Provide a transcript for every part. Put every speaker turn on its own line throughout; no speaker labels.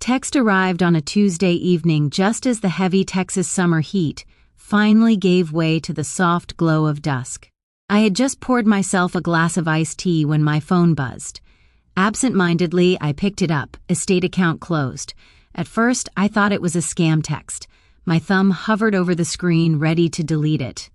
Text arrived on a Tuesday evening just as the heavy Texas summer heat finally gave way to the soft glow of dusk. I had just poured myself a glass of iced tea when my phone buzzed. Absent-mindedly, I picked it up, estate account closed. At first, I thought it was a scam text. My thumb hovered over the screen, ready to delete it.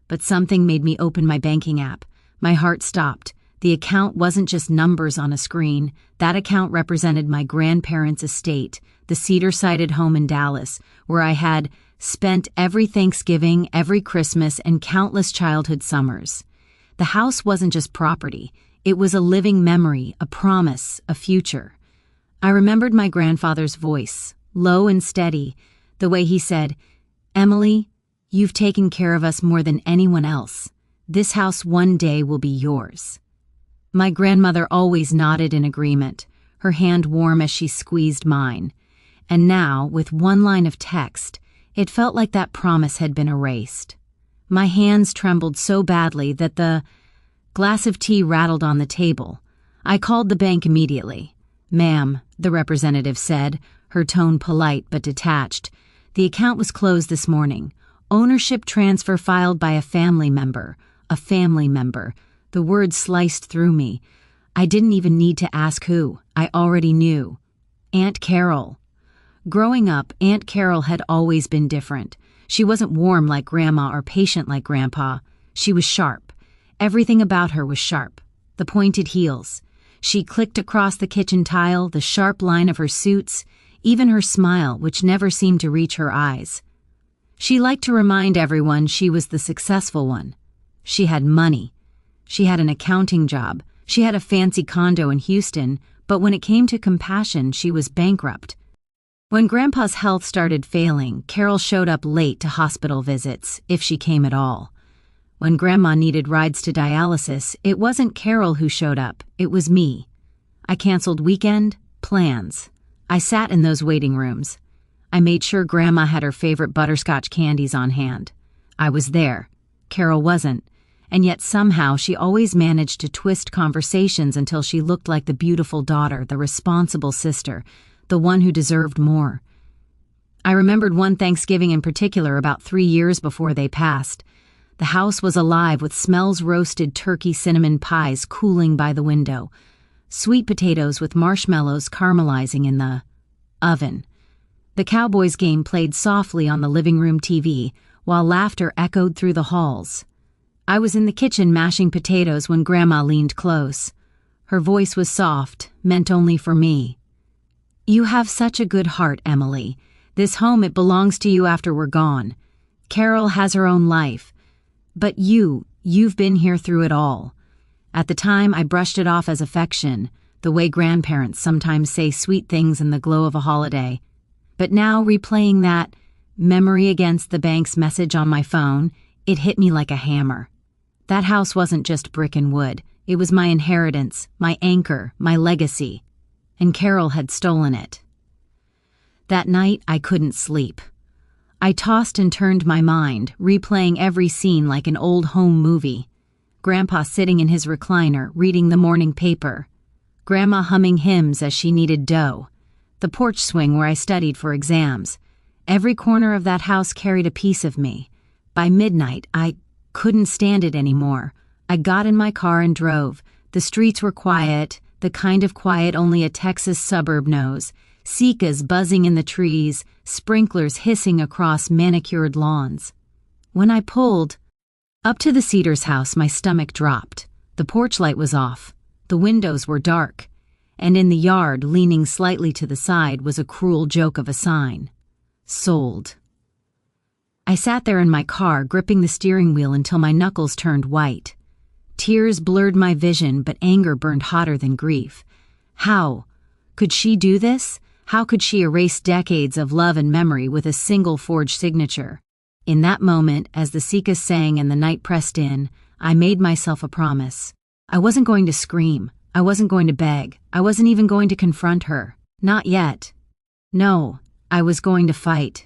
But something made me open my banking app. My heart stopped. The account wasn't just numbers on a screen. That account represented my grandparents' estate, the cedar-sided home in Dallas, where I had spent every Thanksgiving, every Christmas, and countless childhood summers. The house wasn't just property. It was a living memory, a promise, a future. I remembered my grandfather's voice, low and steady, the way he said, "Emily, you've taken care of us more than anyone else. This house one day will be yours." My grandmother always nodded in agreement, her hand warm as she squeezed mine. And now, with one line of text, it felt like that promise had been erased. My hands trembled so badly that the glass of tea rattled on the table. I called the bank immediately. "Ma'am," the representative said, her tone polite but detached. "The account was closed this morning. Ownership transfer filed by a family member. A family member." The words sliced through me. I didn't even need to ask who. I already knew. Aunt Carol. Growing up, Aunt Carol had always been different. She wasn't warm like Grandma or patient like Grandpa. She was sharp. Everything about her was sharp. The pointed heels. She clicked across the kitchen tile, the sharp line of her suits, even her smile, which never seemed to reach her eyes. She liked to remind everyone she was the successful one. She had money. She had an accounting job. She had a fancy condo in Houston, but when it came to compassion, she was bankrupt. When Grandpa's health started failing, Carol showed up late to hospital visits, if she came at all. When Grandma needed rides to dialysis, it wasn't Carol who showed up, it was me. I canceled weekend plans. I sat in those waiting rooms. I made sure Grandma had her favorite butterscotch candies on hand. I was there. Carol wasn't. And yet somehow she always managed to twist conversations until she looked like the beautiful daughter, the responsible sister, the one who deserved more. I remembered one Thanksgiving in particular about 3 years before they passed. The house was alive with smells roasted turkey cinnamon pies cooling by the window, sweet potatoes with marshmallows caramelizing in the oven. The Cowboys game played softly on the living room TV, while laughter echoed through the halls. I was in the kitchen mashing potatoes when Grandma leaned close. Her voice was soft, meant only for me. "You have such a good heart, Emily. This home, it belongs to you after we're gone. Carol has her own life. But you've been here through it all." At the time, I brushed it off as affection, the way grandparents sometimes say sweet things in the glow of a holiday. But now, replaying that memory against the bank's message on my phone, it hit me like a hammer. That house wasn't just brick and wood. It was my inheritance, my anchor, my legacy. And Carol had stolen it. That night, I couldn't sleep. I tossed and turned my mind, replaying every scene like an old home movie. Grandpa sitting in his recliner, reading the morning paper. Grandma humming hymns as she kneaded dough. The porch swing where I studied for exams. Every corner of that house carried a piece of me. By midnight, I couldn't stand it anymore. I got in my car and drove. The streets were quiet, the kind of quiet only a Texas suburb knows. Cica's buzzing in the trees, sprinklers hissing across manicured lawns. When I pulled up to the Cedars house, my stomach dropped. The porch light was off. The windows were dark. And in the yard, leaning slightly to the side, was a cruel joke of a sign. Sold. I sat there in my car, gripping the steering wheel until my knuckles turned white. Tears blurred my vision, but anger burned hotter than grief. How could she do this? How could she erase decades of love and memory with a single forged signature? In that moment, as the cicadas sang and the night pressed in, I made myself a promise. I wasn't going to scream. I wasn't going to beg. I wasn't even going to confront her. Not yet. No, I was going to fight.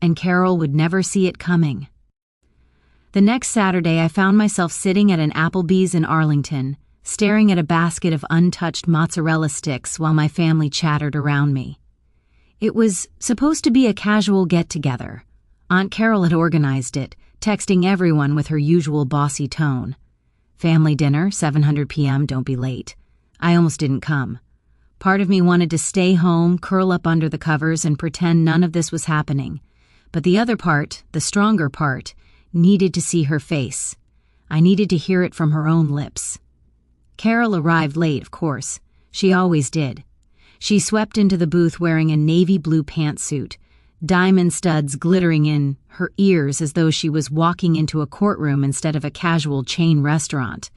And Carol would never see it coming. The next Saturday, I found myself sitting at an Applebee's in Arlington, staring at a basket of untouched mozzarella sticks while my family chattered around me. It was supposed to be a casual get-together. Aunt Carol had organized it, texting everyone with her usual bossy tone. Family dinner, 7:00 p.m., don't be late. I almost didn't come. Part of me wanted to stay home, curl up under the covers, and pretend none of this was happening. But the other part, the stronger part, needed to see her face. I needed to hear it from her own lips. Carol arrived late, of course. She always did. She swept into the booth wearing a navy blue pantsuit, diamond studs glittering in her ears as though she was walking into a courtroom instead of a casual chain restaurant.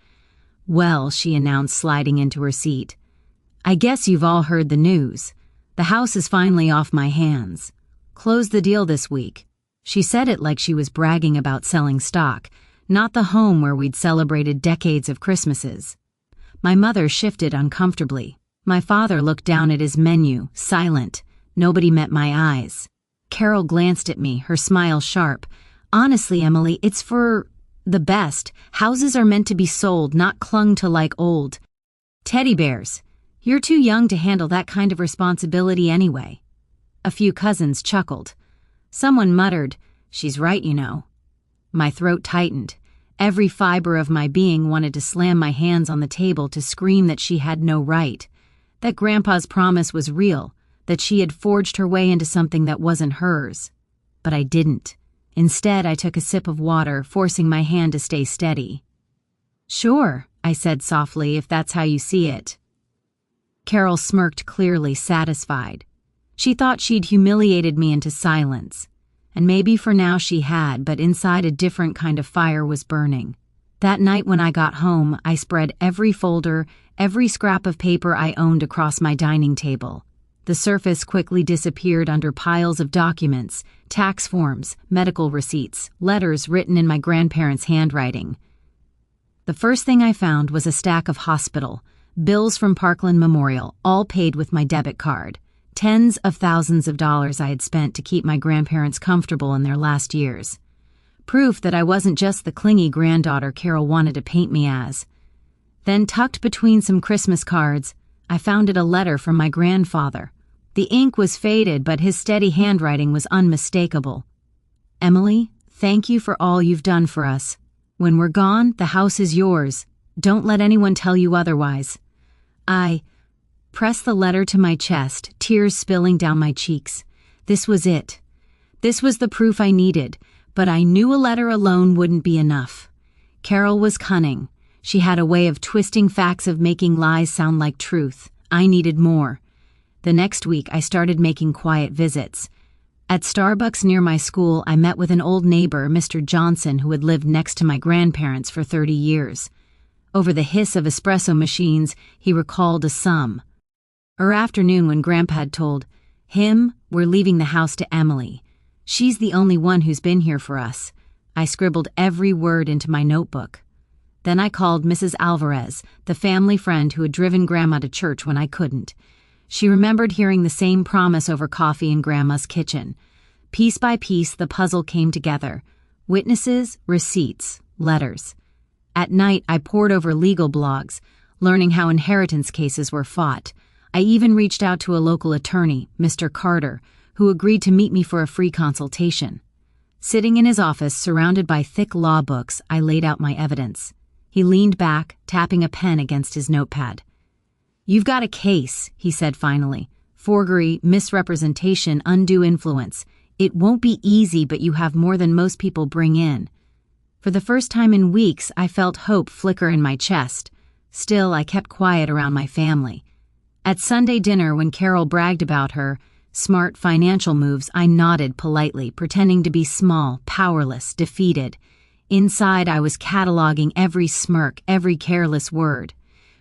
"Well," she announced, sliding into her seat, "I guess you've all heard the news. The house is finally off my hands. Closed the deal this week." She said it like she was bragging about selling stock, not the home where we'd celebrated decades of Christmases. My mother shifted uncomfortably. My father looked down at his menu, silent. Nobody met my eyes. Carol glanced at me, her smile sharp. "Honestly, Emily, it's for the best. Houses are meant to be sold, not clung to like old teddy bears. You're too young to handle that kind of responsibility anyway." A few cousins chuckled. Someone muttered, "She's right, you know." My throat tightened. Every fiber of my being wanted to slam my hands on the table to scream that she had no right, that Grandpa's promise was real, that she had forged her way into something that wasn't hers. But I didn't. Instead, I took a sip of water, forcing my hand to stay steady. "Sure," I said softly, "if that's how you see it." Carol smirked, clearly satisfied. She thought she'd humiliated me into silence. And maybe for now she had, but inside a different kind of fire was burning. That night when I got home, I spread every folder, every scrap of paper I owned across my dining table. The surface quickly disappeared under piles of documents, tax forms, medical receipts, letters written in my grandparents' handwriting. The first thing I found was a stack of hospital, bills from Parkland Memorial, all paid with my debit card. Tens of thousands of dollars I had spent to keep my grandparents comfortable in their last years. Proof that I wasn't just the clingy granddaughter Carol wanted to paint me as. Then, tucked between some Christmas cards, I found a letter from my grandfather. The ink was faded, but his steady handwriting was unmistakable. "Emily, thank you for all you've done for us. When we're gone, the house is yours. Don't let anyone tell you otherwise." I pressed the letter to my chest, tears spilling down my cheeks. This was it. This was the proof I needed, but I knew a letter alone wouldn't be enough. Carol was cunning. She had a way of twisting facts, of making lies sound like truth. I needed more. The next week, I started making quiet visits. At Starbucks near my school, I met with an old neighbor, Mr. Johnson, who had lived next to my grandparents for 30 years. Over the hiss of espresso machines, he recalled a sum. Or afternoon when Grandpa had told him, "We're leaving the house to Emily. She's the only one who's been here for us." I scribbled every word into my notebook. Then I called Mrs. Alvarez, the family friend who had driven Grandma to church when I couldn't. She remembered hearing the same promise over coffee in Grandma's kitchen. Piece by piece, the puzzle came together. Witnesses, receipts, letters. At night, I pored over legal blogs, learning how inheritance cases were fought. I even reached out to a local attorney, Mr. Carter, who agreed to meet me for a free consultation. Sitting in his office, surrounded by thick law books, I laid out my evidence. He leaned back, tapping a pen against his notepad. "You've got a case," he said finally. "Forgery, misrepresentation, undue influence. It won't be easy, but you have more than most people bring in." For the first time in weeks, I felt hope flicker in my chest. Still, I kept quiet around my family. At Sunday dinner, when Carol bragged about her smart financial moves, I nodded politely, pretending to be small, powerless, defeated. Inside, I was cataloging every smirk, every careless word.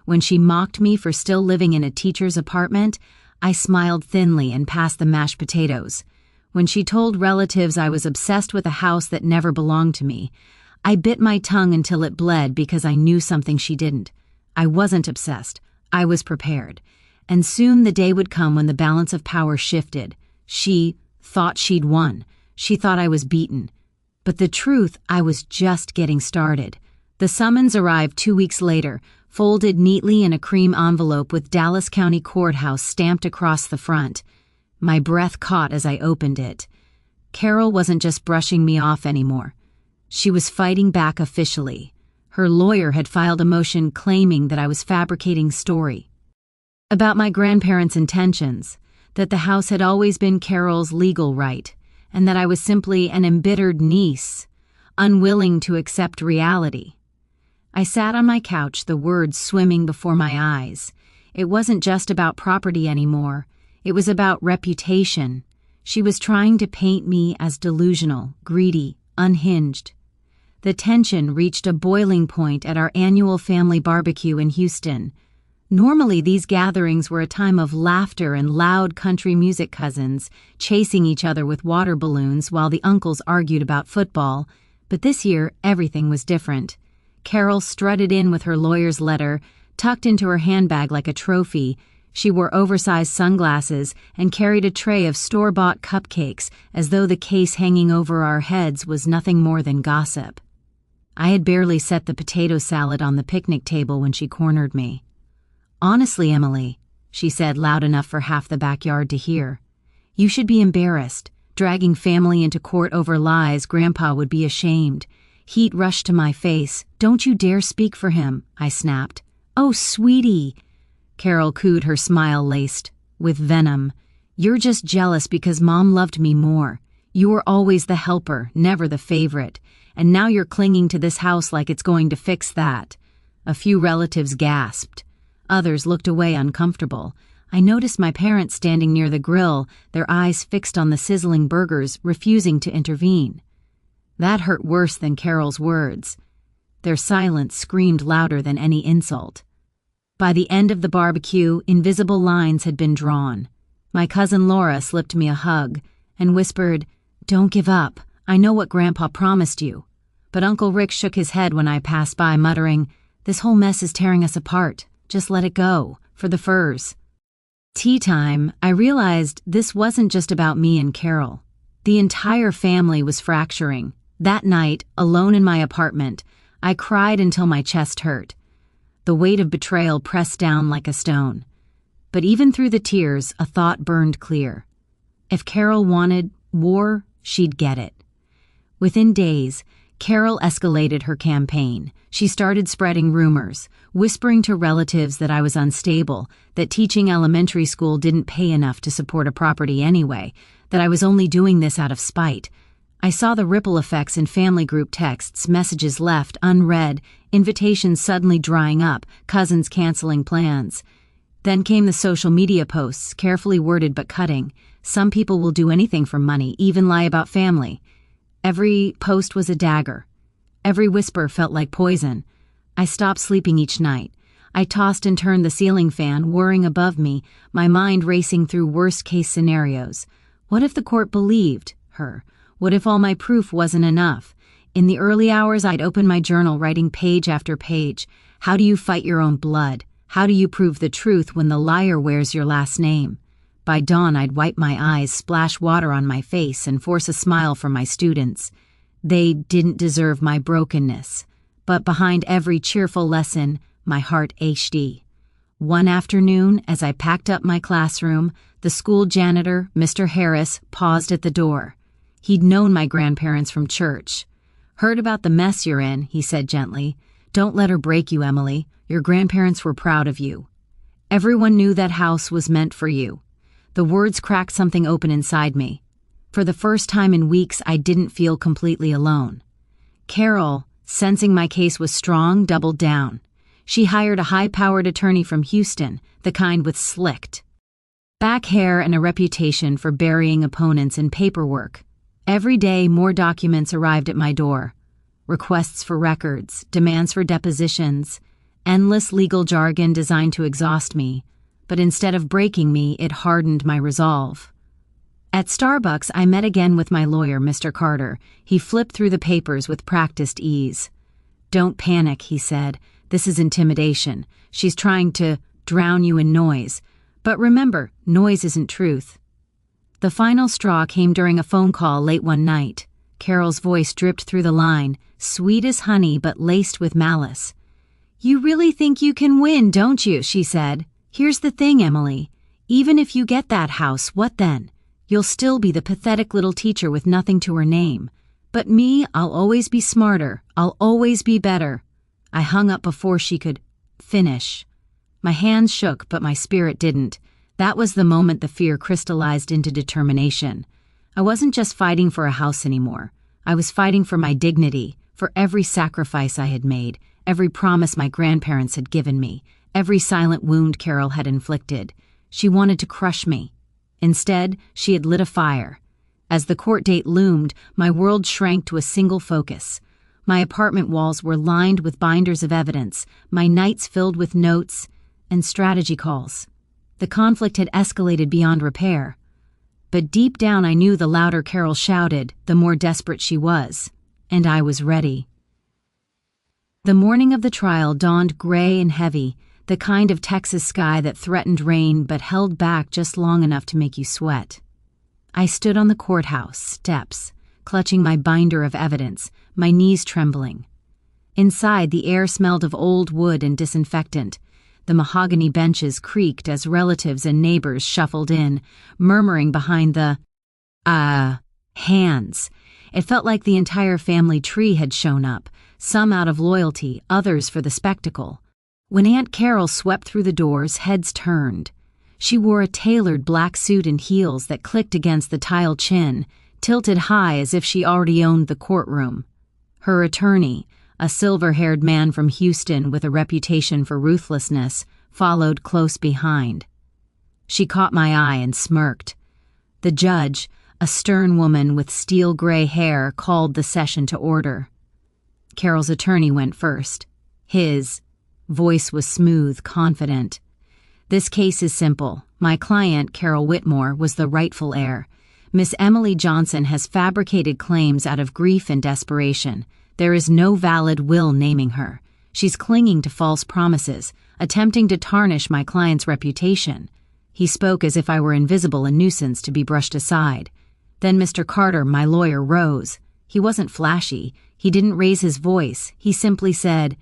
When she mocked me for still living in a teacher's apartment, I smiled thinly and passed the mashed potatoes. When she told relatives I was obsessed with a house that never belonged to me, I bit my tongue until it bled because I knew something she didn't. I wasn't obsessed. I was prepared. And soon the day would come when the balance of power shifted. She thought she'd won. She thought I was beaten. But the truth, I was just getting started. The summons arrived 2 weeks later, folded neatly in a cream envelope with Dallas County Courthouse stamped across the front. My breath caught as I opened it. Carol wasn't just brushing me off anymore. She was fighting back officially. Her lawyer had filed a motion claiming that I was fabricating story about my grandparents' intentions, that the house had always been Carol's legal right, and that I was simply an embittered niece, unwilling to accept reality. I sat on my couch, the words swimming before my eyes. It wasn't just about property anymore. It was about reputation. She was trying to paint me as delusional, greedy, unhinged. The tension reached a boiling point at our annual family barbecue in Houston. Normally, these gatherings were a time of laughter and loud country music, cousins chasing each other with water balloons while the uncles argued about football. But this year, everything was different. Carol strutted in with her lawyer's letter, tucked into her handbag like a trophy. She wore oversized sunglasses and carried a tray of store-bought cupcakes as though the case hanging over our heads was nothing more than gossip. I had barely set the potato salad on the picnic table when she cornered me. "Honestly, Emily," she said loud enough for half the backyard to hear, "you should be embarrassed. Dragging family into court over lies, Grandpa would be ashamed." Heat rushed to my face. "Don't you dare speak for him," I snapped. "Oh, sweetie," Carol cooed, her smile laced with venom. "You're just jealous because Mom loved me more. You were always the helper, never the favorite, and now you're clinging to this house like it's going to fix that." A few relatives gasped. Others looked away uncomfortable. I noticed my parents standing near the grill, their eyes fixed on the sizzling burgers, refusing to intervene. That hurt worse than Carol's words. Their silence screamed louder than any insult. By the end of the barbecue, invisible lines had been drawn. My cousin Laura slipped me a hug and whispered, "Don't give up. I know what Grandpa promised you." But Uncle Rick shook his head when I passed by, muttering, "This whole mess is tearing us apart. Just let it go, for the furs." Tea time, I realized this wasn't just about me and Carol. The entire family was fracturing. That night, alone in my apartment, I cried until my chest hurt. The weight of betrayal pressed down like a stone. But even through the tears, a thought burned clear. If Carol wanted war, she'd get it. Within days, Carol escalated her campaign. She started spreading rumors, whispering to relatives that I was unstable, that teaching elementary school didn't pay enough to support a property anyway, that I was only doing this out of spite. I saw the ripple effects in family group texts, messages left unread, invitations suddenly drying up, cousins canceling plans. Then came the social media posts, carefully worded but cutting. Some people will do anything for money, even lie about family. Every post was a dagger. Every whisper felt like poison. I stopped sleeping each night. I tossed and turned the ceiling fan, whirring above me, my mind racing through worst-case scenarios. What if the court believed her? What if all my proof wasn't enough? In the early hours, I'd open my journal, writing page after page. How do you fight your own blood? How do you prove the truth when the liar wears your last name? By dawn, I'd wipe my eyes, splash water on my face, and force a smile from my students. They didn't deserve my brokenness. But behind every cheerful lesson, my heart ached. One afternoon, as I packed up my classroom, the school janitor, Mr. Harris, paused at the door. He'd known my grandparents from church. "Heard about the mess you're in," he said gently. "Don't let her break you, Emily. Your grandparents were proud of you. Everyone knew that house was meant for you." The words cracked something open inside me. For the first time in weeks, I didn't feel completely alone. Carol, sensing my case was strong, doubled down. She hired a high-powered attorney from Houston, the kind with slicked back hair and a reputation for burying opponents in paperwork. Every day, more documents arrived at my door. Requests for records, demands for depositions, endless legal jargon designed to exhaust me. But instead of breaking me, it hardened my resolve. At Starbucks, I met again with my lawyer, Mr. Carter. He flipped through the papers with practiced ease. "Don't panic," he said. "This is intimidation. She's trying to drown you in noise. But remember, noise isn't truth." The final straw came during a phone call late one night. Carol's voice dripped through the line, sweet as honey but laced with malice. "You really think you can win, don't you?" she said. "Here's the thing, Emily. Even if you get that house, what then? You'll still be the pathetic little teacher with nothing to her name. But me, I'll always be smarter. I'll always be better." I hung up before she could finish. My hands shook, but my spirit didn't. That was the moment the fear crystallized into determination. I wasn't just fighting for a house anymore. I was fighting for my dignity, for every sacrifice I had made, every promise my grandparents had given me, every silent wound Carol had inflicted. She wanted to crush me. Instead, she had lit a fire. As the court date loomed, my world shrank to a single focus. My apartment walls were lined with binders of evidence, my nights filled with notes and strategy calls. The conflict had escalated beyond repair. But deep down I knew the louder Carol shouted, the more desperate she was. And I was ready. The morning of the trial dawned gray and heavy, the kind of Texas sky that threatened rain but held back just long enough to make you sweat. I stood on the courthouse steps, clutching my binder of evidence, my knees trembling. Inside, the air smelled of old wood and disinfectant. The mahogany benches creaked as relatives and neighbors shuffled in, murmuring behind the, hands. It felt like the entire family tree had shown up, some out of loyalty, others for the spectacle. When Aunt Carol swept through the doors, heads turned. She wore a tailored black suit and heels that clicked against the tiled chin, tilted high as if she already owned the courtroom. Her attorney, a silver-haired man from Houston with a reputation for ruthlessness, followed close behind. She caught my eye and smirked. The judge, a stern woman with steel-gray hair, called the session to order. Carol's attorney went first. His voice was smooth, confident. "This case is simple. My client, Carol Whitmore, was the rightful heir. Miss Emily Johnson has fabricated claims out of grief and desperation. There is no valid will naming her. She's clinging to false promises, attempting to tarnish my client's reputation." He spoke as if I were invisible, a nuisance to be brushed aside. Then Mr. Carter, my lawyer, rose. He wasn't flashy. He didn't raise his voice. He simply said,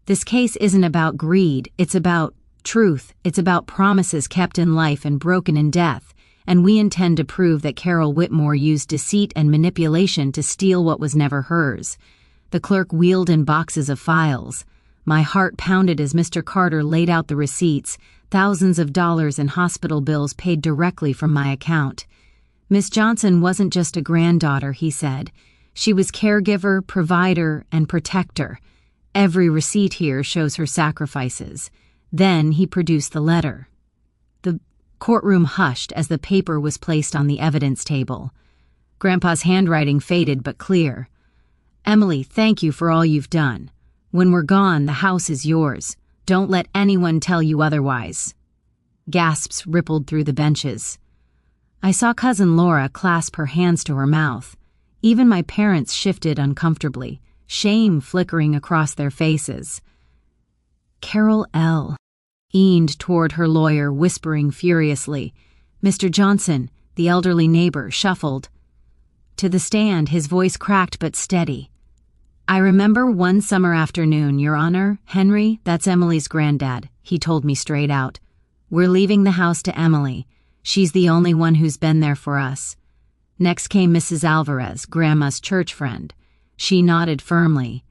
"This case isn't about greed. It's about truth. It's about promises kept in life and broken in death. And we intend to prove that Carol Whitmore used deceit and manipulation to steal what was never hers." The clerk wheeled in boxes of files. My heart pounded as Mr. Carter laid out the receipts, thousands of dollars in hospital bills paid directly from my account. Miss Johnson wasn't just a granddaughter, he said. She was caregiver, provider, and protector. Every receipt here shows her sacrifices. Then he produced the letter. The courtroom hushed as the paper was placed on the evidence table. Grandpa's handwriting faded but clear. "Emily, thank you for all you've done. When we're gone, the house is yours. Don't let anyone tell you otherwise." Gasps rippled through the benches. I saw Cousin Laura clasp her hands to her mouth. Even my parents shifted uncomfortably, shame flickering across their faces. Carol L. leaned toward her lawyer, whispering furiously. Mr. Johnson, the elderly neighbor, shuffled to the stand, his voice cracked but steady. "I remember one summer afternoon, Your Honor. Henry, that's Emily's granddad," he told me straight out. "We're leaving the house to Emily. She's the only one who's been there for us." Next came Mrs. Alvarez, Grandma's church friend. She nodded firmly.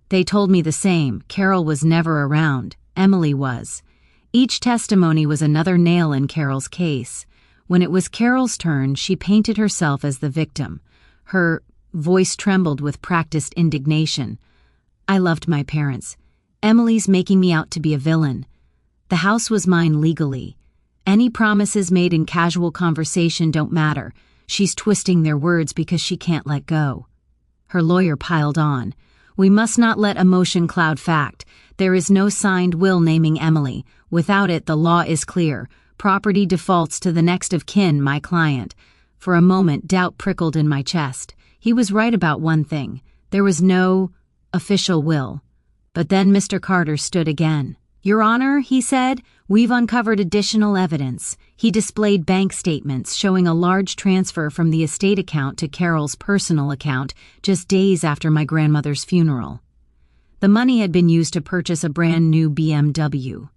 They told me the same. Carol was never around. Emily was. Each testimony was another nail in Carol's case. When it was Carol's turn, she painted herself as the victim. Her voice trembled with practiced indignation. "I loved my parents. Emily's making me out to be a villain. The house was mine legally. Any promises made in casual conversation don't matter. She's twisting their words because she can't let go." Her lawyer piled on. "We must not let emotion cloud fact. There is no signed will naming Emily. Without it, the law is clear. Property defaults to the next of kin, my client." For a moment, doubt prickled in my chest. He was right about one thing. There was no official will. But then Mr. Carter stood again. "Your Honor," he said, "we've uncovered additional evidence." He displayed bank statements showing a large transfer from the estate account to Carol's personal account just days after my grandmother's funeral. The money had been used to purchase a brand new BMW.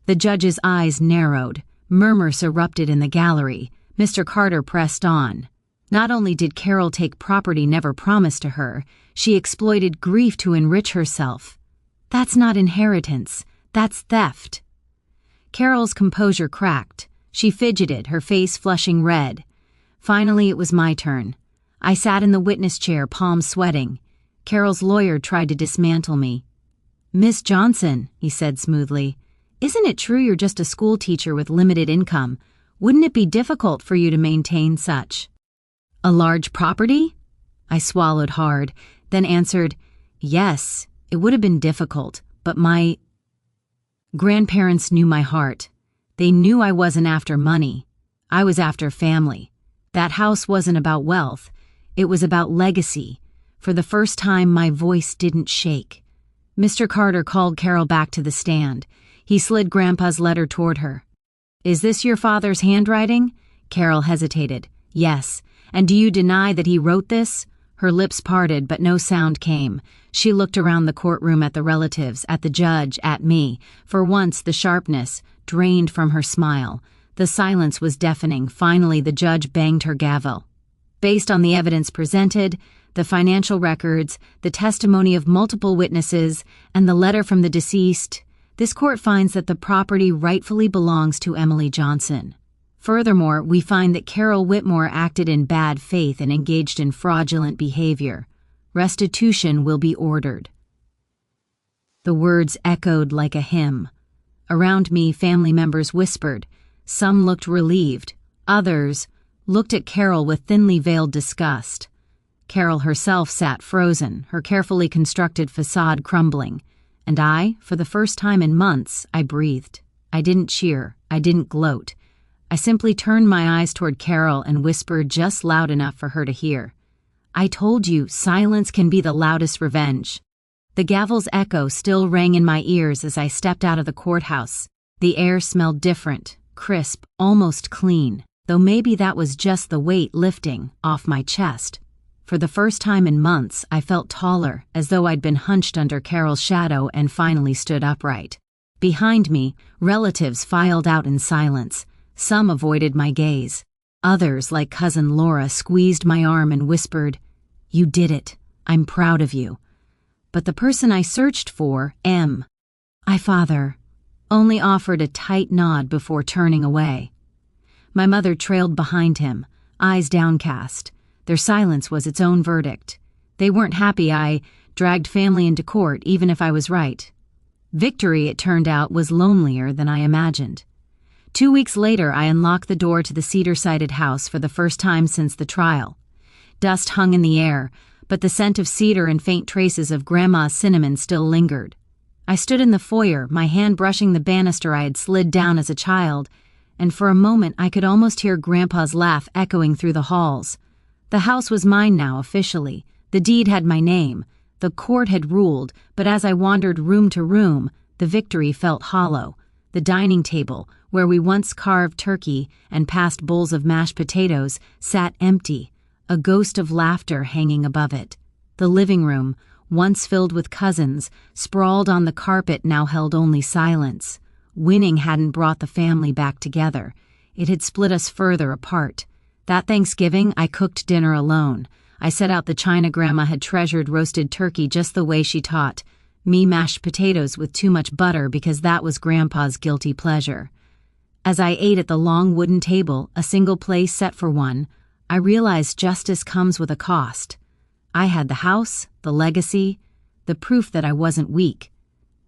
The judge's eyes narrowed. Murmurs erupted in the gallery. Mr. Carter pressed on. Not only did Carol take property never promised to her, she exploited grief to enrich herself. That's not inheritance. That's theft. Carol's composure cracked. She fidgeted, her face flushing red. Finally, it was my turn. I sat in the witness chair, palms sweating. Carol's lawyer tried to dismantle me. "Miss Johnson," he said smoothly, "isn't it true you're just a school teacher with limited income? Wouldn't it be difficult for you to maintain such a large property?" I swallowed hard, then answered, "Yes, it would have been difficult, but my grandparents knew my heart. They knew I wasn't after money. I was after family. That house wasn't about wealth. It was about legacy." For the first time, my voice didn't shake. Mr. Carter called Carol back to the stand. He slid Grandpa's letter toward her. "Is this your father's handwriting?" Carol hesitated. "Yes. And do you deny that he wrote this?" Her lips parted, but no sound came. She looked around the courtroom at the relatives, at the judge, at me. For once, the sharpness drained from her smile. The silence was deafening. Finally, the judge banged her gavel. "Based on the evidence presented, the financial records, the testimony of multiple witnesses, and the letter from the deceased, this court finds that the property rightfully belongs to Emily Johnson. Furthermore, we find that Carol Whitmore acted in bad faith and engaged in fraudulent behavior. Restitution will be ordered." The words echoed like a hymn. Around me, family members whispered. Some looked relieved. Others looked at Carol with thinly veiled disgust. Carol herself sat frozen, her carefully constructed facade crumbling. And I, for the first time in months, I breathed. I didn't cheer. I didn't gloat. I simply turned my eyes toward Carol and whispered just loud enough for her to hear. "I told you, silence can be the loudest revenge." The gavel's echo still rang in my ears as I stepped out of the courthouse. The air smelled different, crisp, almost clean, though maybe that was just the weight lifting off my chest. For the first time in months, I felt taller, as though I'd been hunched under Carol's shadow and finally stood upright. Behind me, relatives filed out in silence. Some avoided my gaze. Others, like Cousin Laura, squeezed my arm and whispered, "You did it. I'm proud of you." But the person I searched for, my father, only offered a tight nod before turning away. My mother trailed behind him, eyes downcast. Their silence was its own verdict. They weren't happy I dragged family into court, even if I was right. Victory, it turned out, was lonelier than I imagined. 2 weeks later, I unlocked the door to the cedar-sided house for the first time since the trial. Dust hung in the air, but the scent of cedar and faint traces of Grandma's cinnamon still lingered. I stood in the foyer, my hand brushing the banister I had slid down as a child, and for a moment I could almost hear Grandpa's laugh echoing through the halls. The house was mine now, officially. The deed had my name. The court had ruled, but as I wandered room to room, the victory felt hollow. The dining table, where we once carved turkey and passed bowls of mashed potatoes, sat empty, a ghost of laughter hanging above it. The living room, once filled with cousins, sprawled on the carpet, now held only silence. Winning hadn't brought the family back together. It had split us further apart. That Thanksgiving, I cooked dinner alone. I set out the china Grandma had treasured roasted turkey just the way she taught. Me mashed potatoes with too much butter because that was Grandpa's guilty pleasure. As I ate at the long wooden table, a single place set for one, I realized justice comes with a cost. I had the house, the legacy, the proof that I wasn't weak.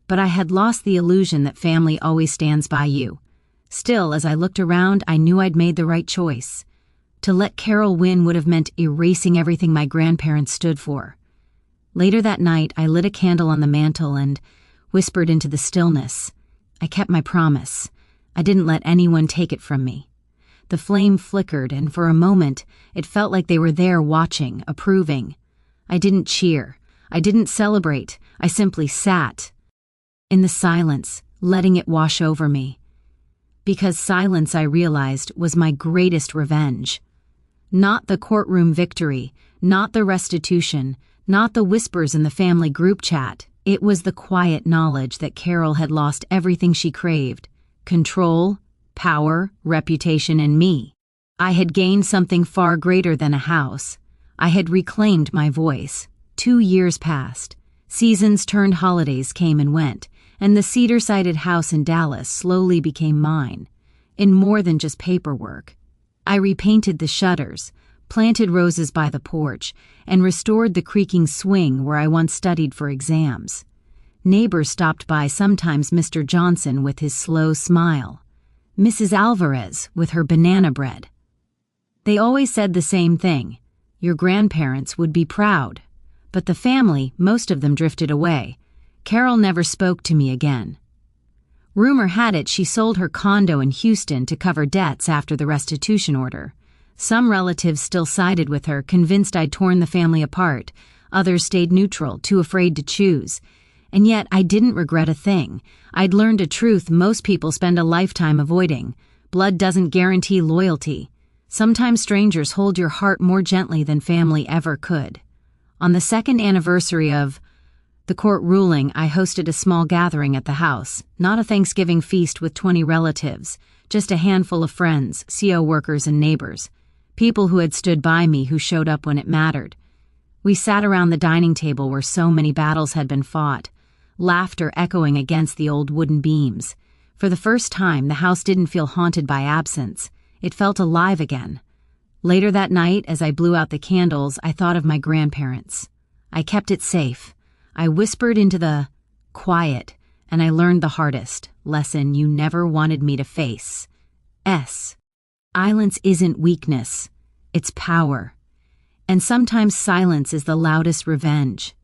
But I had lost the illusion that family always stands by you. Still, as I looked around, I knew I'd made the right choice. To let Carol win would have meant erasing everything my grandparents stood for. Later that night, I lit a candle on the mantel and whispered into the stillness. I kept my promise. I didn't let anyone take it from me. The flame flickered, and for a moment, it felt like they were there watching, approving. I didn't cheer. I didn't celebrate. I simply sat in the silence, letting it wash over me. Because silence, I realized, was my greatest revenge. Not the courtroom victory, not the restitution, not the whispers in the family group chat. It was the quiet knowledge that Carol had lost everything she craved: control, power, reputation, and me. I had gained something far greater than a house. I had reclaimed my voice. 2 years passed. Seasons turned, holidays came and went, and the cedar-sided house in Dallas slowly became mine, in more than just paperwork. I repainted the shutters, planted roses by the porch, and restored the creaking swing where I once studied for exams. Neighbors stopped by, sometimes Mr. Johnson with his slow smile, Mrs. Alvarez with her banana bread. They always said the same thing: your grandparents would be proud. But the family, most of them drifted away. Carol never spoke to me again. Rumor had it she sold her condo in Houston to cover debts after the restitution order. Some relatives still sided with her, convinced I'd torn the family apart. Others stayed neutral, too afraid to choose. And yet I didn't regret a thing. I'd learned a truth most people spend a lifetime avoiding. Blood doesn't guarantee loyalty. Sometimes strangers hold your heart more gently than family ever could. On the second anniversary of the court ruling, I hosted a small gathering at the house. Not a Thanksgiving feast with 20 relatives, just a handful of friends, CO workers, and neighbors. People who had stood by me, who showed up when it mattered. We sat around the dining table where so many battles had been fought, laughter echoing against the old wooden beams. For the first time, the house didn't feel haunted by absence. It felt alive again. Later that night, as I blew out the candles, I thought of my grandparents. I kept it safe. I whispered into the quiet, and I learned the hardest lesson you never wanted me to face. Silence isn't weakness, it's power. And sometimes silence is the loudest revenge.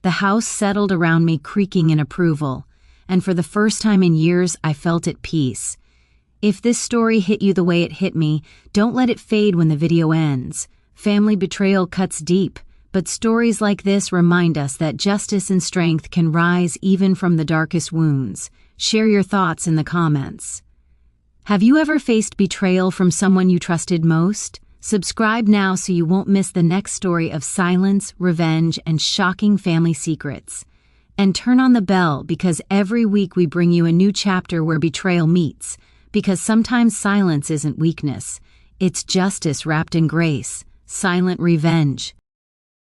The house settled around me, creaking in approval, and for the first time in years, I felt at peace. If this story hit you the way it hit me, don't let it fade when the video ends. Family betrayal cuts deep, but stories like this remind us that justice and strength can rise even from the darkest wounds. Share your thoughts in the comments. Have you ever faced betrayal from someone you trusted most? Subscribe now so you won't miss the next story of silence, revenge, and shocking family secrets. And turn on the bell, because every week we bring you a new chapter where betrayal meets. Because sometimes silence isn't weakness, it's justice wrapped in grace, silent revenge.